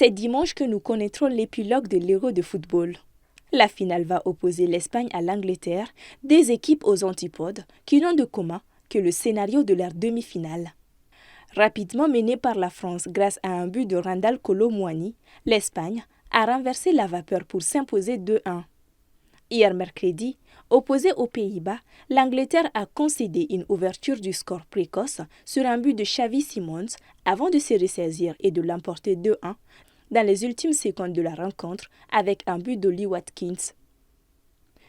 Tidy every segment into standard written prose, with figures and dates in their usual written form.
C'est dimanche que nous connaîtrons l'épilogue de l'Euro de football. La finale va opposer l'Espagne à l'Angleterre, des équipes aux antipodes qui n'ont de commun que le scénario de leur demi-finale. Rapidement menée par la France grâce à un but de Randal Kolo Muani, l'Espagne a renversé la vapeur pour s'imposer 2-1. Hier mercredi, opposée aux Pays-Bas, l'Angleterre a concédé une ouverture du score précoce sur un but de Xavi Simons avant de se ressaisir et de l'emporter 2-1 dans les ultimes secondes de la rencontre avec un but d'Ollie Watkins.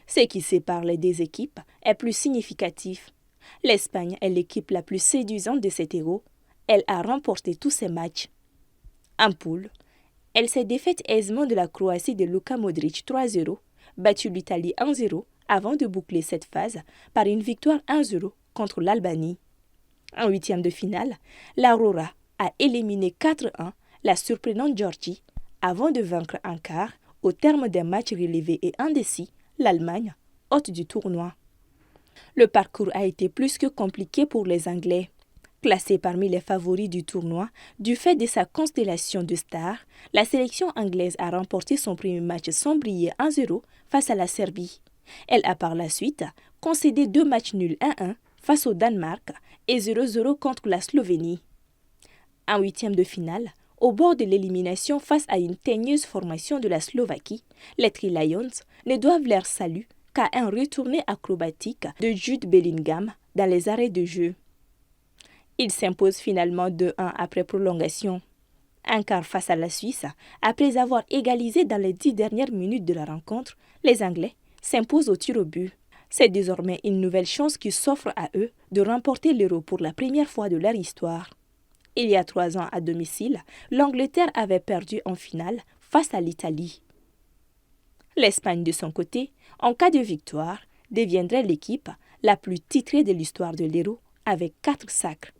Ce qui sépare les deux équipes est plus significatif. L'Espagne est l'équipe la plus séduisante de cet Euro. Elle a remporté tous ses matchs. En poule, elle s'est défaite aisément de la Croatie de Luka Modric 3-0, battu l'Italie 1-0 avant de boucler cette phase par une victoire 1-0 contre l'Albanie. En huitième de finale, l'Aurora a éliminé 4-1 la surprenante Géorgie avant de vaincre en quart, au terme d'un match relevé et indécis, l'Allemagne, hôte du tournoi. Le parcours a été plus que compliqué pour les Anglais. Classée parmi les favoris du tournoi, du fait de sa constellation de stars, la sélection anglaise a remporté son premier match sans briller 1-0 face à la Serbie. Elle a par la suite concédé 2 matchs nuls 1-1 face au Danemark et 0-0 contre la Slovénie. En huitième de finale, au bord de l'élimination face à une teigneuse formation de la Slovaquie, les Three Lions ne doivent leur salut qu'à un retourné acrobatique de Jude Bellingham dans les arrêts de jeu. Il s'impose finalement 2-1 après prolongation. Un quart face à la Suisse, après avoir égalisé dans les 10 dernières minutes de la rencontre, les Anglais s'imposent au tir au but. C'est désormais une nouvelle chance qui s'offre à eux de remporter l'Euro pour la première fois de leur histoire. Il y a 3 ans à domicile, l'Angleterre avait perdu en finale face à l'Italie. L'Espagne, de son côté, en cas de victoire, deviendrait l'équipe la plus titrée de l'histoire de l'Euro avec 4 sacres.